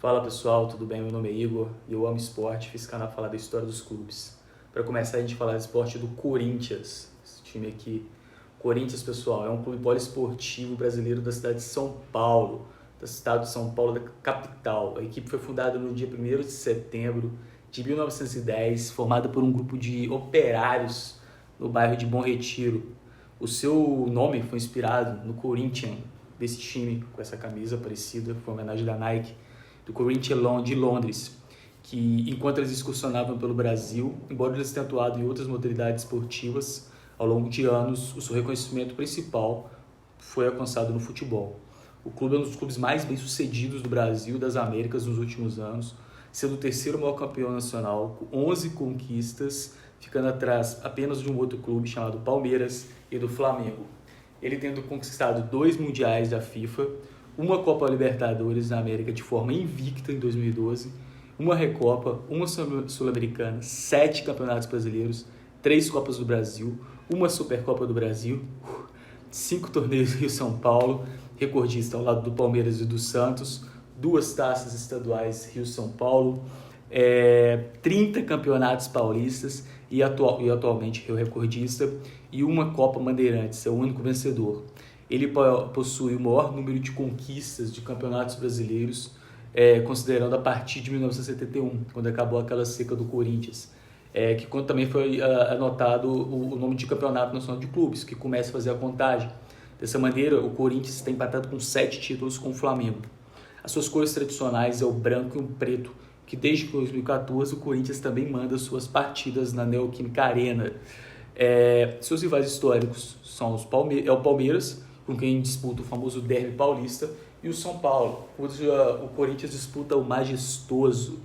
Fala pessoal, tudo bem? Meu nome é Igor e eu amo esporte, fiz canal falar da história dos clubes. Para começar a gente falar do esporte do Corinthians, esse time aqui. Corinthians, pessoal, é um clube poliesportivo brasileiro da cidade de São Paulo, do estado de São Paulo, da capital. A equipe foi fundada no dia 1º de setembro de 1910, formada por um grupo de operários no bairro de Bom Retiro. O seu nome foi inspirado no Corinthians, desse time, com essa camisa parecida, foi uma homenagem da Nike, do Corinthians de Londres, que enquanto eles excursionavam pelo Brasil, embora eles tenham atuado em outras modalidades esportivas, ao longo de anos, o seu reconhecimento principal foi alcançado no futebol. O clube é um dos clubes mais bem-sucedidos do Brasil e das Américas nos últimos anos, sendo o terceiro maior campeão nacional, com 11 conquistas, ficando atrás apenas de um outro clube chamado Palmeiras e do Flamengo. Ele tendo conquistado 2 mundiais da FIFA, uma Copa Libertadores na América de forma invicta em 2012, uma Recopa, uma Sul-Americana, 7 campeonatos brasileiros, 3 Copas do Brasil, uma Supercopa do Brasil, 5 torneios Rio-São Paulo, recordista ao lado do Palmeiras e do Santos, 2 taças estaduais Rio-São Paulo, 30 campeonatos paulistas e atualmente é o recordista, e uma Copa Bandeirantes, é o único vencedor. Ele possui o maior número de conquistas de campeonatos brasileiros, considerando a partir de 1971, quando acabou aquela seca do Corinthians, que quando também foi anotado o nome de Campeonato Nacional de Clubes, que começa a fazer a contagem. Dessa maneira, o Corinthians está empatado com 7 títulos com o Flamengo. As suas cores tradicionais é o branco e o preto, que desde 2014 o Corinthians também manda suas partidas na Neoquímica Arena. Seus rivais históricos são o Palmeiras, com quem disputa o famoso derby paulista, e o São Paulo, onde o Corinthians disputa o majestoso.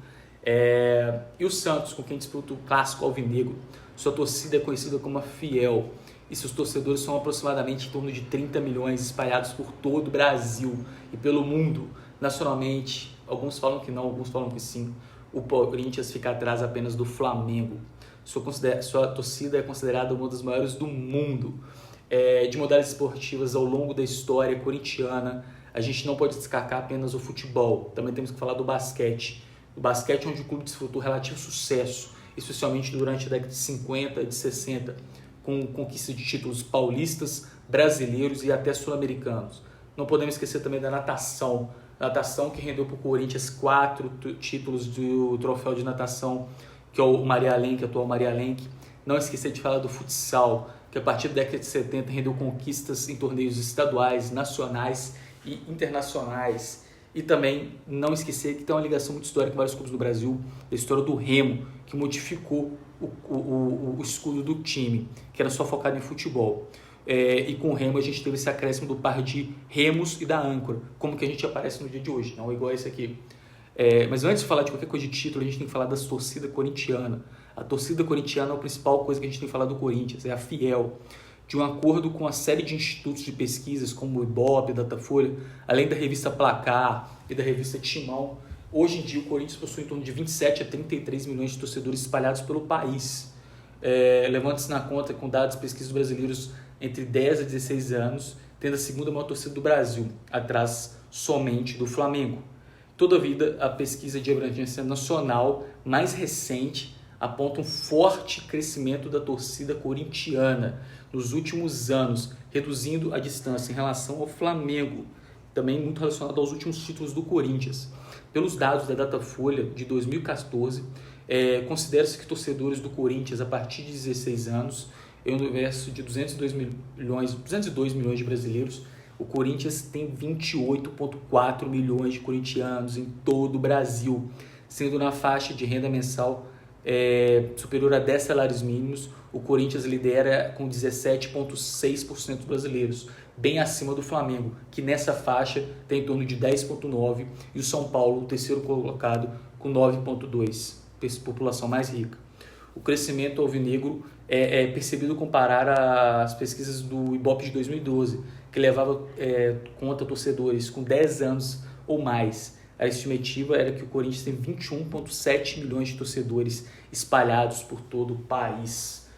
E o Santos, com quem disputa o clássico alvinegro. Sua torcida é conhecida como a Fiel, e seus torcedores são aproximadamente em torno de 30 milhões espalhados por todo o Brasil e pelo mundo. Nacionalmente, alguns falam que não, alguns falam que sim, o Corinthians fica atrás apenas do Flamengo. Sua torcida é considerada uma das maiores do mundo. De modalidades esportivas ao longo da história corintiana, a gente não pode destacar apenas o futebol, também temos que falar do basquete. O basquete é onde o clube desfrutou relativo sucesso, especialmente durante a década de 50 e de 60, com conquista de títulos paulistas, brasileiros e até sul-americanos. Não podemos esquecer também da natação, que rendeu para o Corinthians 4 títulos do troféu de natação, que é o Maria Lenk, atual Maria Lenk. Não esquecer de falar do futsal, que a partir da década de 70 rendeu conquistas em torneios estaduais, nacionais e internacionais. E também não esquecer que tem uma ligação muito histórica com vários clubes do Brasil, da história do Remo, que modificou o escudo do time, que era só focado em futebol. E com o Remo a gente teve esse acréscimo do par de remos e da âncora, como que a gente aparece no dia de hoje, não é igual a esse aqui. Mas antes de falar de qualquer coisa de título, a gente tem que falar das torcidas corintianas. A torcida corintiana é a principal coisa que a gente tem que falar do Corinthians, é a Fiel. De um acordo com a série de institutos de pesquisas, como o Ibope, Datafolha, além da revista Placar e da revista Timão, hoje em dia o Corinthians possui em torno de 27 a 33 milhões de torcedores espalhados pelo país. Levando-se na conta com dados de pesquisas brasileiros entre 10 a 16 anos, tendo a segunda maior torcida do Brasil, atrás somente do Flamengo. Todavia, a pesquisa de abrangência nacional mais recente aponta um forte crescimento da torcida corintiana nos últimos anos, reduzindo a distância em relação ao Flamengo, também muito relacionado aos últimos títulos do Corinthians. Pelos dados da Datafolha de 2014, considera-se que torcedores do Corinthians a partir de 16 anos, em um universo de 202 milhões de brasileiros, o Corinthians tem 28,4 milhões de corintianos em todo o Brasil, sendo na faixa de renda mensal superior a 10 salários mínimos. O Corinthians lidera com 17,6% brasileiros, bem acima do Flamengo, que nessa faixa tem em torno de 10,9%, e o São Paulo, o terceiro colocado, com 9,2%, população mais rica. O crescimento alvinegro é percebido comparar às pesquisas do Ibope de 2012, que levava conta torcedores com 10 anos ou mais. A estimativa era que o Corinthians tem 21,7 milhões de torcedores espalhados por todo o país.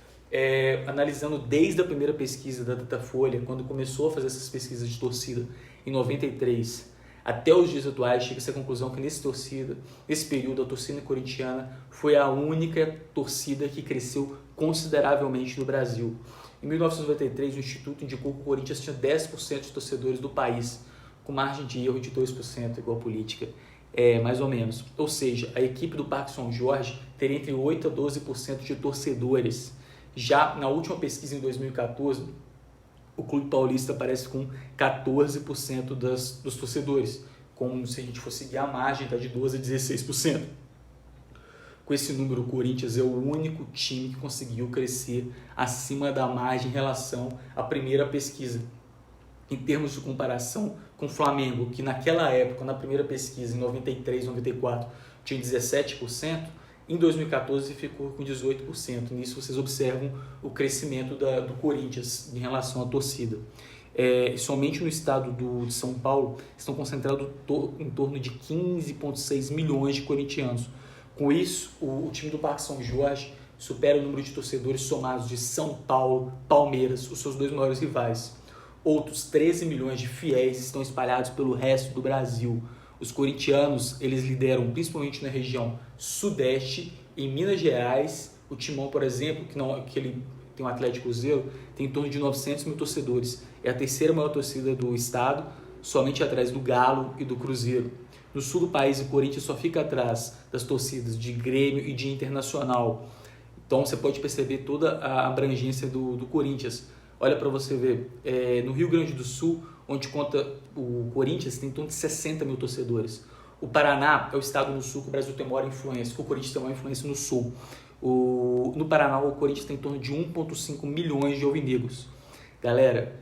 Analisando desde a primeira pesquisa da Datafolha, quando começou a fazer essas pesquisas de torcida em 93, Até os dias atuais, chega-se à conclusão que nesse período, a torcida corintiana foi a única torcida que cresceu consideravelmente no Brasil. Em 1993, o Instituto indicou que o Corinthians tinha 10% de torcedores do país, com margem de erro de 2%, igual a política, mais ou menos. Ou seja, a equipe do Parque São Jorge teria entre 8% a 12% de torcedores. Já na última pesquisa, em 2014, o Clube Paulista aparece com 14% dos torcedores, como se a gente fosse seguir a margem, tá de 12% a 16%. Com esse número, o Corinthians é o único time que conseguiu crescer acima da margem em relação à primeira pesquisa. Em termos de comparação com o Flamengo, que naquela época, na primeira pesquisa, em 93, 94, tinha 17%, em 2014 ficou com 18%. Nisso vocês observam o crescimento do Corinthians em relação à torcida. Somente no estado de São Paulo estão concentrados em torno de 15,6 milhões de corintianos. Com isso, o time do Parque São Jorge supera o número de torcedores somados de São Paulo, Palmeiras, os seus dois maiores rivais. Outros 13 milhões de fiéis estão espalhados pelo resto do Brasil. Os corintianos, eles lideram principalmente na região sudeste, em Minas Gerais. O Timão, por exemplo, que ele tem um Atlético Cruzeiro, tem em torno de 900 mil torcedores. É a terceira maior torcida do estado, somente atrás do Galo e do Cruzeiro. No sul do país, o Corinthians só fica atrás das torcidas de Grêmio e de Internacional. Então você pode perceber toda a abrangência do Corinthians. Olha para você ver, no Rio Grande do Sul, onde conta o Corinthians, tem em torno de 60 mil torcedores. O Paraná é o estado no sul que o Brasil tem maior influência, que o Corinthians tem maior influência no sul. No Paraná, o Corinthians tem em torno de 1,5 milhões de alvinegros. Galera,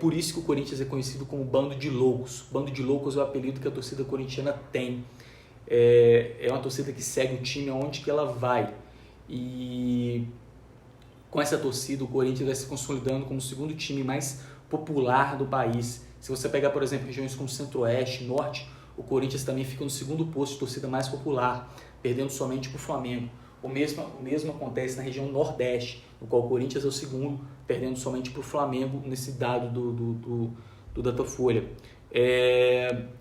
por isso que o Corinthians é conhecido como Bando de Loucos. Bando de Loucos é o apelido que a torcida corintiana tem. É uma torcida que segue o time aonde que ela vai. E com essa torcida, o Corinthians vai se consolidando como o segundo time mais popular do país. Se você pegar, por exemplo, regiões como Centro-Oeste, Norte, o Corinthians também fica no segundo posto de torcida mais popular, perdendo somente para o Flamengo. O mesmo acontece na região Nordeste, no qual o Corinthians é o segundo, perdendo somente para o Flamengo nesse dado do Datafolha.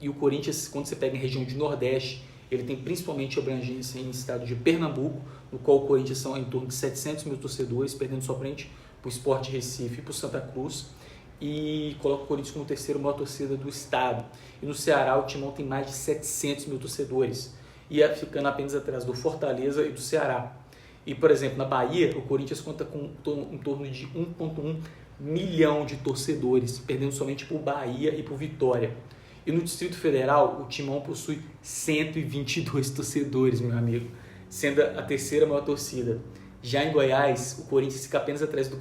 E o Corinthians, quando você pega em região de Nordeste, ele tem principalmente abrangência em estado de Pernambuco, no qual o Corinthians são em torno de 700 mil torcedores, perdendo somente para o Sport Recife e para o Santa Cruz, e coloca o Corinthians como o terceiro maior torcida do estado. E no Ceará, o Timão tem mais de 700 mil torcedores, e ficando apenas atrás do Fortaleza e do Ceará. E, por exemplo, na Bahia, o Corinthians conta com em torno de 1,1 milhão de torcedores, perdendo somente por Bahia e por Vitória. E no Distrito Federal, o Timão possui 122 torcedores, meu amigo, sendo a terceira maior torcida. Já em Goiás, o Corinthians fica apenas atrás do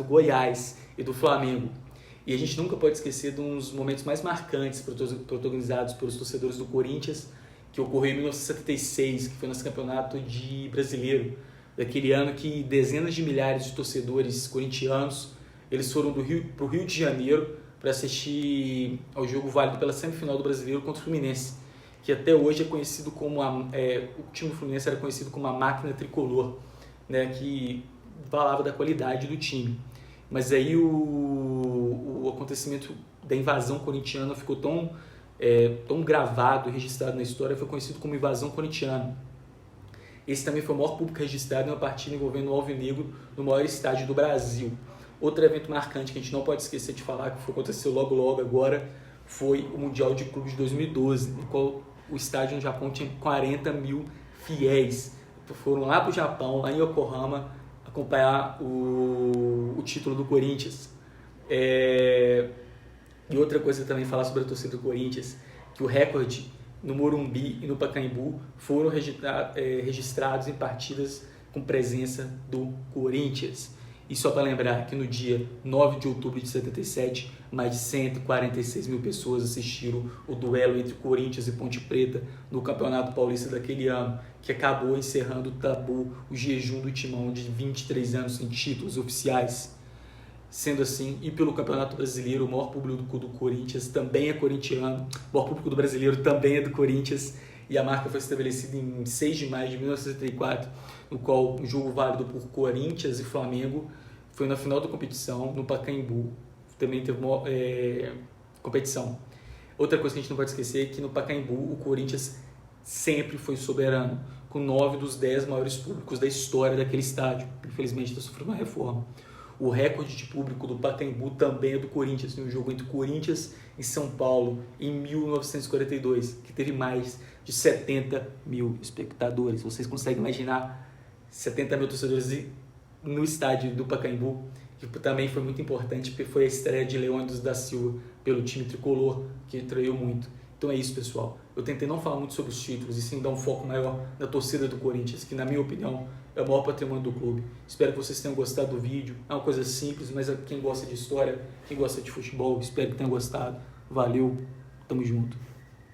Goiás e do Flamengo. E a gente nunca pode esquecer de uns momentos mais marcantes protagonizados pelos torcedores do Corinthians, que ocorreu em 1976, que foi nosso campeonato brasileiro, daquele ano que dezenas de milhares de torcedores corintianos eles foram para o Rio de Janeiro para assistir ao jogo válido pela semifinal do Brasileiro contra o Fluminense, que até hoje é conhecido como o time do Fluminense era conhecido como a máquina tricolor, né, que falava da qualidade do time. Mas aí o acontecimento da invasão corintiana ficou tão gravado e registrado na história, foi conhecido como invasão corintiana. Esse também foi o maior público registrado em uma partida envolvendo o Alvinegro no maior estádio do Brasil. Outro evento marcante que a gente não pode esquecer de falar, que aconteceu logo agora, foi o Mundial de Clubes de 2012, no qual o estádio no Japão tinha 40 mil fiéis. Foram lá para o Japão, lá em Yokohama, acompanhar o título do Corinthians. E outra coisa também falar sobre a torcida do Corinthians, que o recorde no Morumbi e no Pacaembu foram registrados em partidas com presença do Corinthians. E só para lembrar que no dia 9 de outubro de 77, mais de 146 mil pessoas assistiram o duelo entre Corinthians e Ponte Preta no Campeonato Paulista daquele ano, que acabou encerrando o tabu, o jejum do Timão de 23 anos sem títulos oficiais. Sendo assim, e pelo Campeonato Brasileiro, o maior público do Corinthians também é corintiano, o maior público do Brasileiro também é do Corinthians, e a marca foi estabelecida em 6 de maio de 1974, no qual o jogo válido por Corinthians e Flamengo foi na final da competição, no Pacaembu, também teve uma competição. Outra coisa que a gente não pode esquecer é que no Pacaembu o Corinthians sempre foi soberano, com 9 dos 10 maiores públicos da história daquele estádio. Infelizmente está sofrendo uma reforma. O recorde de público do Pacaembu também é do Corinthians, no jogo entre Corinthians e São Paulo, em 1942, que teve mais de 70 mil espectadores. Vocês conseguem imaginar 70 mil torcedores no estádio do Pacaembu, que também foi muito importante, porque foi a estreia de Leônidas da Silva pelo time tricolor, que traiu muito. Então é isso, pessoal. Eu tentei não falar muito sobre os títulos e sim dar um foco maior na torcida do Corinthians, que na minha opinião é o maior patrimônio do clube. Espero que vocês tenham gostado do vídeo. É uma coisa simples, mas quem gosta de história, quem gosta de futebol, espero que tenham gostado. Valeu, tamo junto.